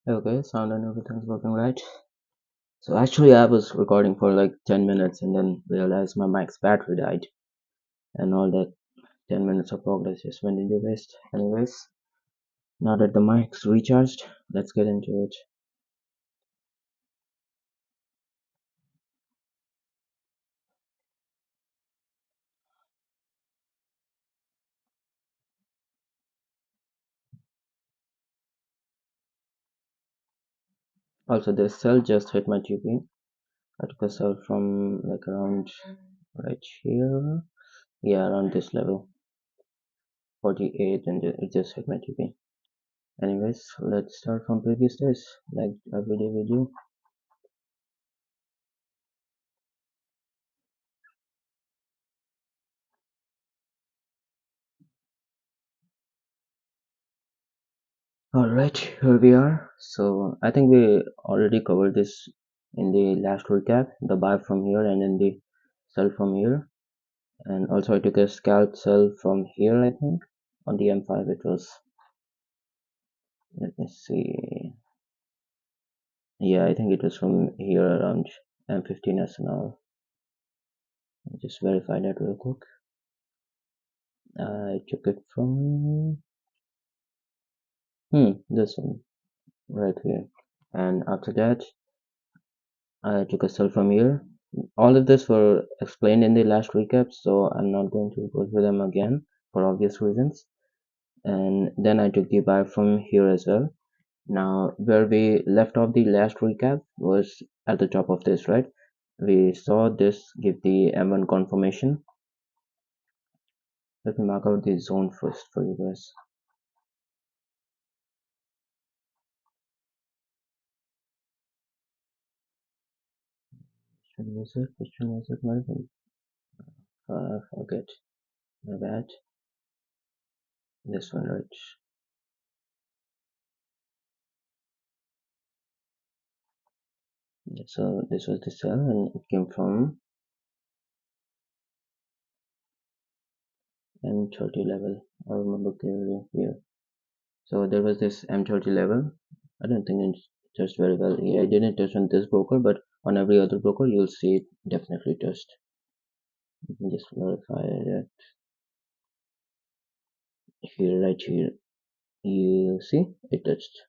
Okay, sound and everything's working right. So actually I was recording for like 10 minutes and then realized my mic's battery died and all that 10 minutes of progress just went into waste. Anyways, now that the mic's recharged, let's get into it. Also this cell just hit my GP. I took a cell from like around right here. Yeah, around this level. 48 and it just hit my GP. Anyways, let's start from previous days, like every day we do. Alright, here we are. So I think we already covered this in the last recap, the buy from here and then the sell from here. And also I took a scalp sell from here, I think. On the M5 it was, let me see. Yeah, I think it was from here around M15 SNR. Just verify that real quick. I took it from this one right here. And after that I took a sell from here. All of this were explained in the last recap, so I'm not going to go through them again for obvious reasons. And then I took the buy from here as well. Now, where we left off the last recap was at the top of this, right? We saw this give the M1 confirmation. Let me mark out the zone first for you guys. Which one was it? Which one was it, Marvin? Forget. My bad. This one, right? So this was the cell and it came from M30 level. I remember clearly here. So there was this M30 level. I don't think it touched very well. Yeah, I didn't touch on this broker, but on every other broker you'll see it definitely touched. Let me just verify that here, right here. You see it touched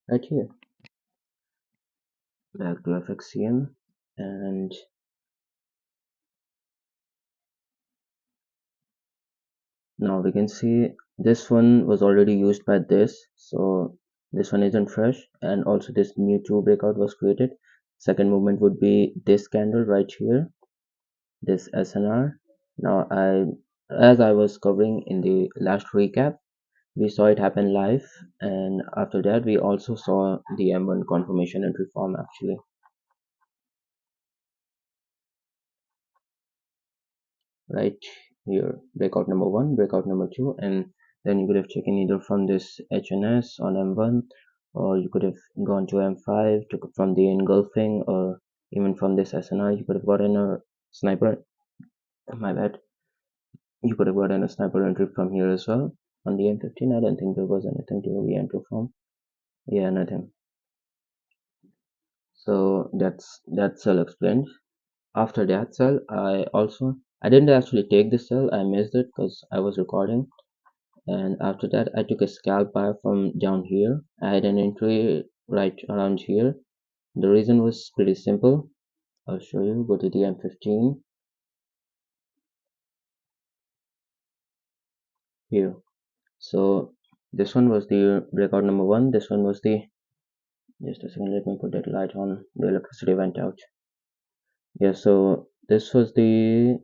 right here. Back to FXCM, and now we can see this one was already used by this, so this one isn't fresh, and also this new two breakout was created. Second movement would be this candle right here, this SNR. Now as I was covering in the last recap, we saw it happen live, and after that we also saw the M1 confirmation entry form actually. Right here, breakout number one, breakout number two, and then you could have taken either from this HNS on M1, or you could have gone to M5, took it from the engulfing, or even from this SNI, you could have gotten a sniper. My bad. You could have gotten a sniper entry from here as well. On the M15, I don't think there was anything to be entry from. Yeah, nothing. So that cell explained. After that cell, I didn't actually take this cell. I missed it because I was recording. And after that I took a scalp buy from down here. I had an entry right around here. The reason was pretty simple. I'll show you. Go to the M15 here. So this one was the breakout number one. This one was the, just a second, let me put that light on. The electricity went out. Yeah, so this was the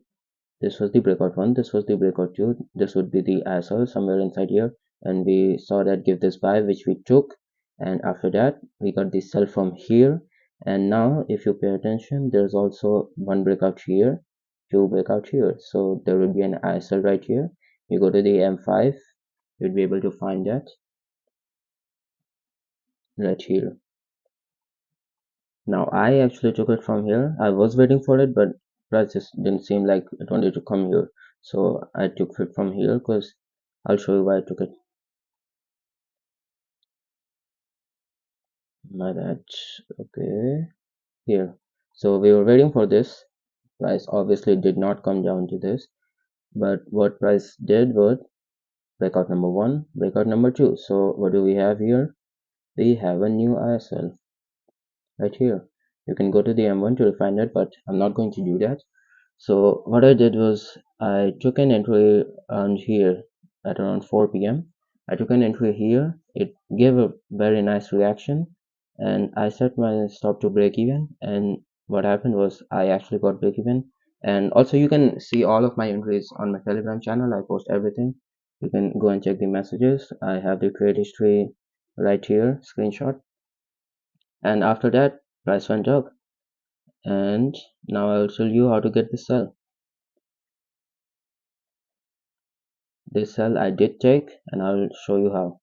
breakout one, this was the breakout two, this would be the ISL somewhere inside here, and we saw that give this buy which we took, and after that we got the sell from here. And now if you pay attention, there's also one breakout here, two breakout here, so there will be an ISL right here. You go to the M5, you'll be able to find that right here. Now I actually took it from here. I was waiting for it, but price just didn't seem like it wanted to come here, so I took it from here because I'll show you why I took it. My bad. Okay, here. So we were waiting for this. Price obviously did not come down to this, but what price did was breakout number one, breakout number two. So what do we have here? We have a new ISL right here. You can go to the M1 to find it, but I'm not going to do that. So what I did was I took an entry around here at around 4 p.m. I took an entry here. It gave a very nice reaction, and I set my stop to break even. And what happened was I actually got break even. And also you can see all of my entries on my Telegram channel. I post everything. You can go and check the messages. I have the trade history right here, screenshot. And after that, price went up. And now I will tell you how to get the sell. This cell I did take, and I'll show you how.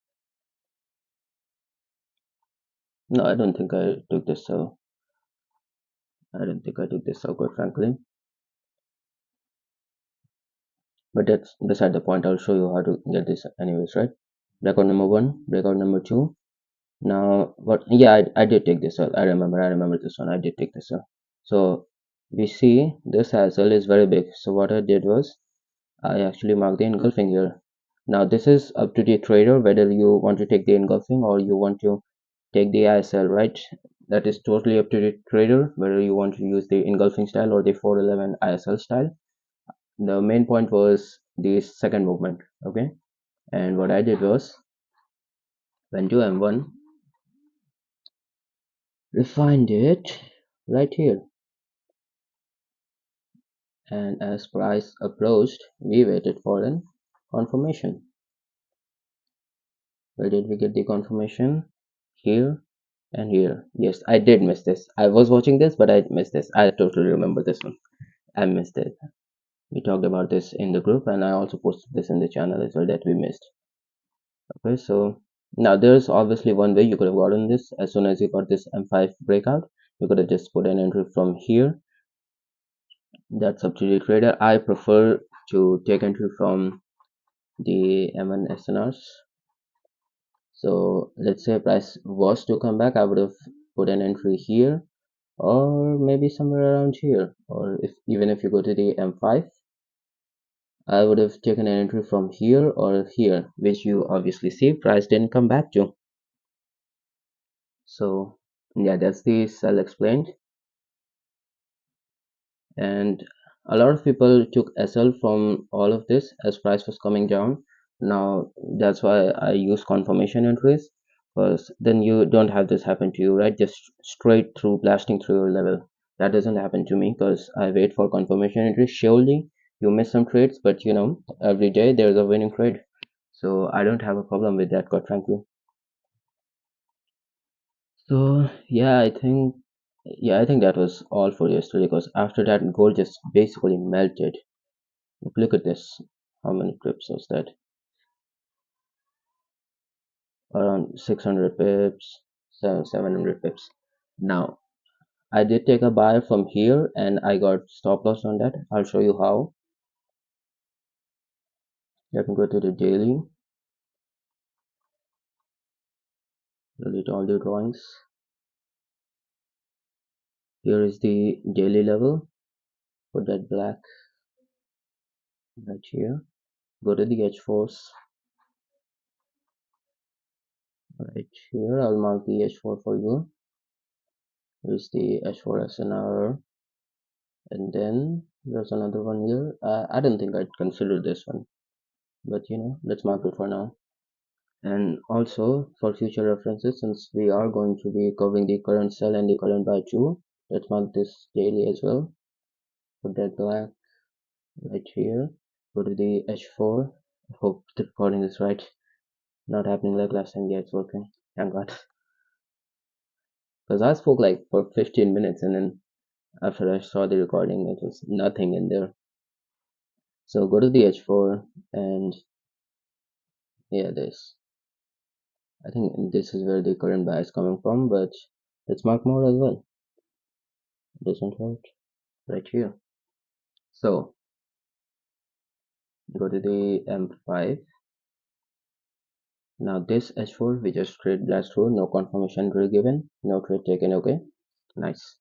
No, I don't think I took this cell. I don't think I took this cell, quite frankly. But that's beside the point. I'll show you how to get this anyways, right? Breakout number one, breakout number two. Now, what? Yeah, I did take this cell. I remember this one. I did take this cell. So we see this hassle is very big. So what I did was I actually marked the engulfing here. Now this is up to the trader whether you want to take the engulfing or you want to take the ISL, right? That is totally up to the trader whether you want to use the engulfing style or the 411 ISL style. The main point was the second movement, okay? And what I did was went to M1, refined it right here, and as price approached, we waited for an confirmation. Where did we get the confirmation? Here and here. Yes, I did miss this. I was watching this, but I missed this. I totally remember this one. I missed it. We talked about this in the group, and I also posted this in the channel as well that we missed. Okay, so now there's obviously one way you could have gotten this. As soon as you got this M5 breakout, you could have just put an entry from here. That's up to the trader. I prefer to take entry from the M1 SNRs. So let's say price was to come back, I would have put an entry here or maybe somewhere around here. Or if even if you go to the M5, I would have taken an entry from here or here, which you obviously see price didn't come back to. So yeah, that's the sell explained. And a lot of people took SL from all of this as price was coming down. Now that's why I use confirmation entries, because then you don't have this happen to you, right? Just straight through blasting through your level. That doesn't happen to me because I wait for confirmation entries. Surely you miss some trades, but you know, every day there's a winning trade. So I don't have a problem with that, quite frankly. So yeah, I think that was all for yesterday because after that gold just basically melted. Look at this. How many pips was that? Around 600 pips, 700 pips. Now, I did take a buy from here and I got stop loss on that. I'll show you how. Let me go to the daily, delete all the drawings. Here is the daily level. Put that black right here. Go to the H force right here. I'll mark the H4 for you. Here's the H4 SNR. And then there's another one here. I don't think I'd consider this one, but you know, let's mark it for now. And also for future references, since we are going to be covering the current sell and the current buy too, let's mark this daily as well. Put that black right here. Go to the H4. I hope the recording is right. Not happening like last time. Yeah, it's working. Thank God. Because I spoke like for 15 minutes and then after I saw the recording, it was nothing in there. So go to the H4 and yeah, this. I think this is where the current buy is coming from, but let's mark more as well. It doesn't hurt. Right here. So go to the M5 Now this H4 we just trade blast through, no confirmation rule given, no trade taken. Okay, nice.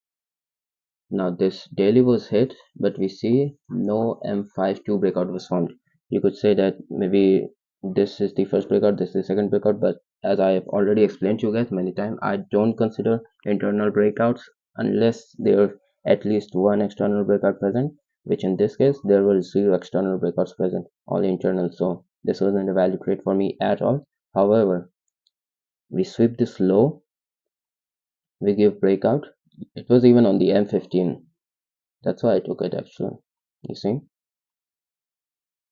Now this daily was hit, but we see no M52 breakout was formed. You could say that maybe this is the first breakout, this is the second breakout, but as I have already explained to you guys many times, I don't consider internal breakouts unless there's at least one external breakout present, which in this case there were zero external breakouts present, all internal. So this wasn't a valid trade for me at all. However, we sweep this low, we give breakout. It was even on the M15. That's why I took it actually. You see,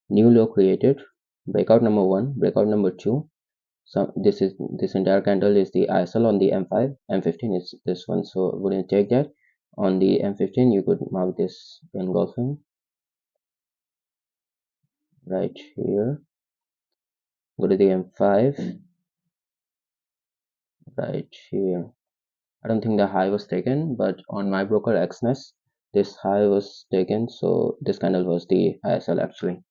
new low created, breakout number one, breakout number two. So this entire candle is the ISL on the M5, M15 is this one. So wouldn't take that. On the M15, you could mark this engulfing right here. Go to the M5 right here. I don't think the high was taken, but on my broker XNES, this high was taken. So this candle was the ISL actually.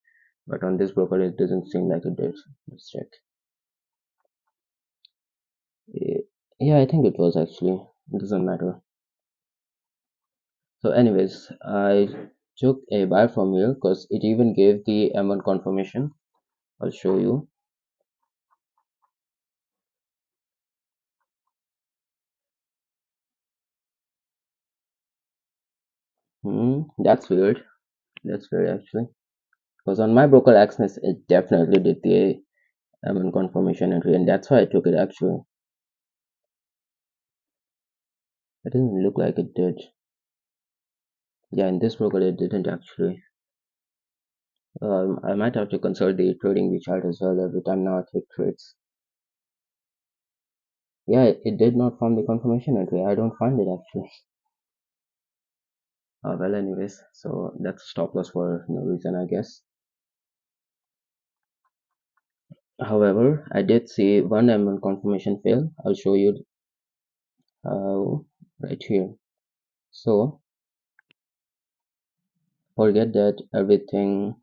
But on this broker, it doesn't seem like it did. Let's check. Yeah, I think it was actually. It doesn't matter. So anyways, I took a buy from here because it even gave the M1 confirmation. I'll show you. That's weird. That's weird actually. Because on my broker access, it definitely did the M1 confirmation entry, and that's why I took it actually. It doesn't look like it did. Yeah, in this broker it didn't actually. I might have to consult the trading chart as well every time now I take trades. Yeah, it did not form the confirmation entry. I don't find it actually. Well, anyways, so that's a stop loss for no reason, I guess. However, I did see one M1 confirmation fail. I'll show you how right here. So forget that everything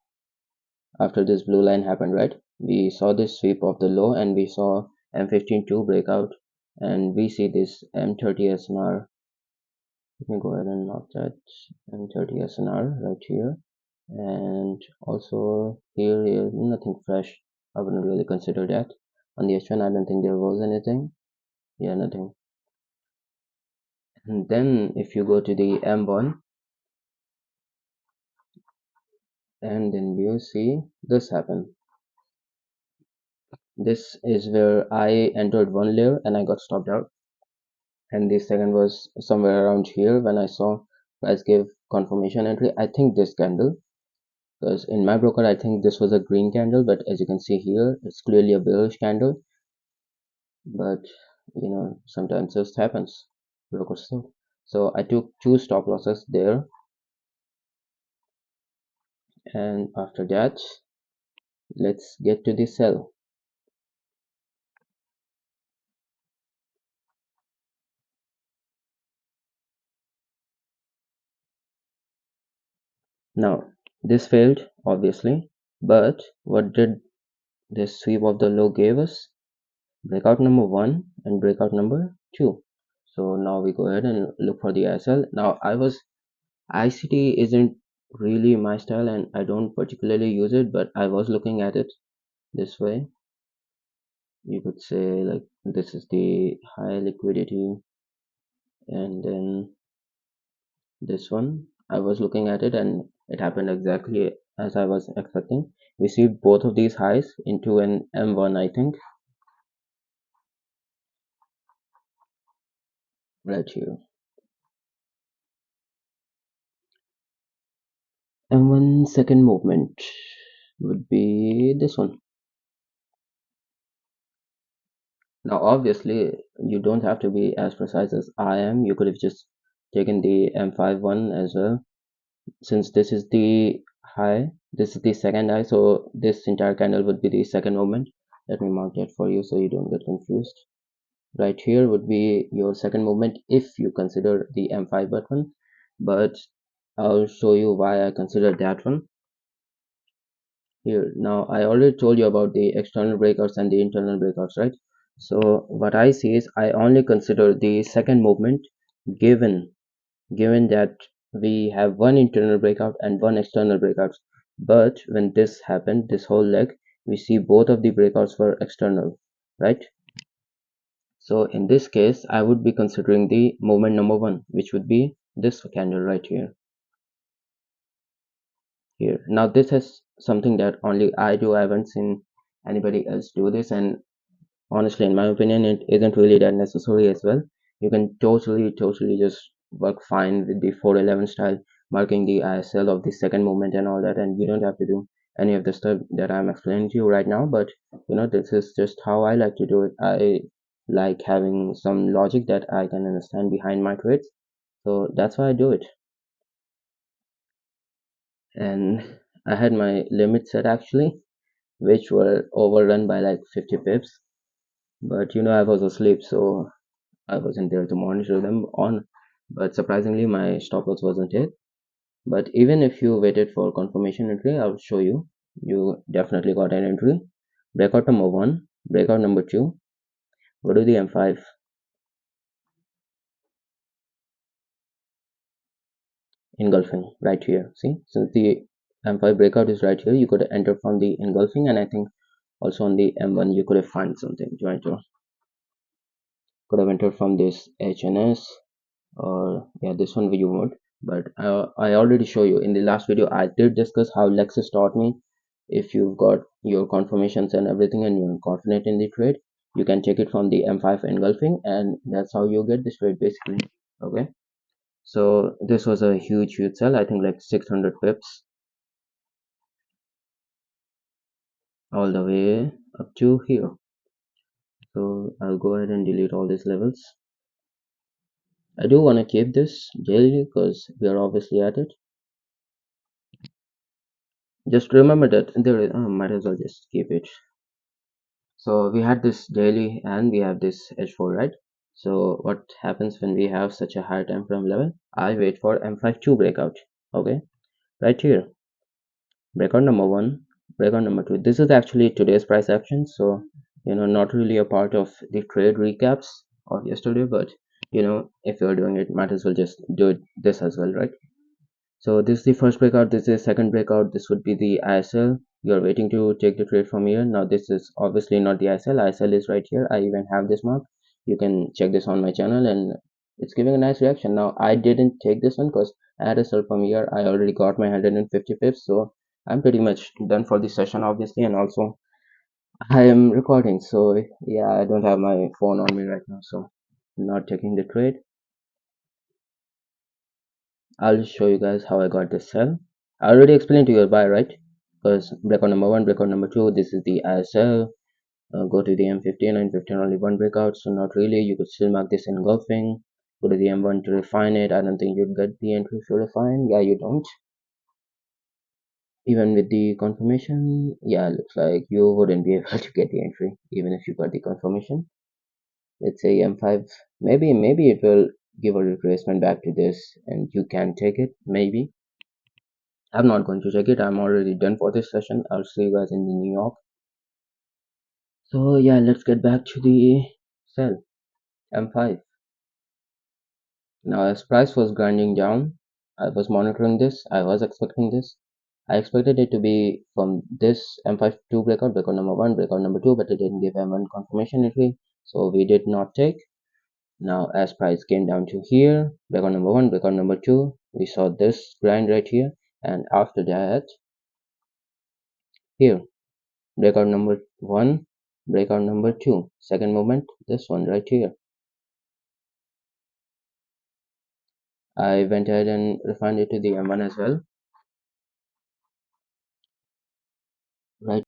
after this blue line happened, right? We saw this sweep of the low and we saw M15-2 breakout and we see this M30 SNR. Let me go ahead and mark that M30 SNR right here. And also here is nothing fresh. I wouldn't really consider that. On the H1, I don't think there was anything. Yeah, nothing. And then if you go to the M1 and then you see this happen. This is where I entered one layer and I got stopped out. And the second was somewhere around here when I saw price give confirmation entry. I think this candle, because in my broker I think this was a green candle, but as you can see here, it's clearly a bearish candle. But sometimes this happens. Brokers too. So I took two stop losses there, and after that, let's get to the sell. Now, this failed, obviously, but what did this sweep of the low gave us? Breakout number one and breakout number two. So now we go ahead and look for the ISL. Now ICT isn't really my style and I don't particularly use it, but I was looking at it this way. You could say like this is the high liquidity and then this one I was looking at it and it happened exactly as I was expecting. We see both of these highs into an M1, I think, right here. M1 second movement would be this one. Now obviously you don't have to be as precise as I am. You could have just taken the M5 one as well. Since this is the high, this is the second high, so this entire candle would be the second movement. Let me mark that for you so you don't get confused. Right here would be your second movement if you consider the M5 button, but I'll show you why I consider that one. here. Now I already told you about the external breakouts and the internal breakouts, right? So what I see is I only consider the second movement given given that we have one internal breakout and one external breakout. But when this happened, this whole leg, we see both of the breakouts were external, right? So in this case, I would be considering the movement number one, which would be this candle right here. Here. Now this is something that only I do. I haven't seen anybody else do this, and honestly, in my opinion, it isn't really that necessary as well. You can totally just work fine with the 411 style, marking the ISL of the second movement and all that, and you don't have to do any of the stuff that I'm explaining to you right now. But this is just how I like to do it. I like having some logic that I can understand behind my trades, so that's why I do it. And I had my limit set actually, which were overrun by like 50 pips. But I was asleep, so I wasn't there to monitor them on, but surprisingly, my stop loss wasn't hit. But even if you waited for confirmation entry, I'll show you. You definitely got an entry. Breakout number one, breakout number two. Go to the M5 engulfing right here. See, since the M5 breakout is right here, you could enter from the engulfing, and I think also on the M1 you could have found something to enter. Could have entered from this HNS, or yeah, this one you would. But I already show you in the last video. I did discuss how Lexus taught me. If you've got your confirmations and everything and you're confident in the trade, you can take it from the M5 engulfing, and that's how you get this trade basically. Okay, so this was a huge sell. I think like 600 pips all the way up to here. So I'll go ahead and delete all these levels. I do want to keep this daily because we are obviously at it. Just remember that there is, might as well just keep it. So we had this daily and we have this H4, right? So what happens when we have such a high time frame level? I wait for M5 to breakout. Okay, right here, breakout number one, breakout number two. This is actually today's price action, so not really a part of the trade recaps of yesterday, but if you're doing it, might as well just do it this as well, right? So this is the first breakout, this is second breakout, this would be the ISL. You're waiting to take the trade from here. Now this is obviously not the ISL. ISL is right here. I even have this mark. You can check this on my channel, and it's giving a nice reaction. Now I didn't take this one because I had a sell from here. I already got my 150 pips, so I'm pretty much done for this session obviously, and also I am recording, so yeah, I don't have my phone on me right now, so I'm not taking the trade. I'll show you guys how I got this sell. I already explained to you buy, right? Because breakout number one, breakout number two, this is the ISL. Go to the M15 and 15 only one breakout, so not really. You could still mark this engulfing. Go to the M1 to refine it. I don't think you'd get the entry if you refine. Yeah, you don't. Even with the confirmation, yeah, looks like you wouldn't be able to get the entry even if you got the confirmation. Let's say M5, maybe it will give a retracement back to this and you can take it, maybe. I'm not going to check it. I'm already done for this session. I'll see you guys in the New York. So yeah, let's get back to the sell M5. Now as price was grinding down, I was monitoring this. I was expecting this. I expected it to be from this M5 2 breakout, breakout number one, breakout number two, but it didn't give M1 confirmation entry, so we did not take. Now as price came down to here, breakout number one, breakout number two, we saw this grind right here, and after that, here breakout number one, breakout number two, second movement, this one right here. I went ahead and refined it to the M1 as well, right?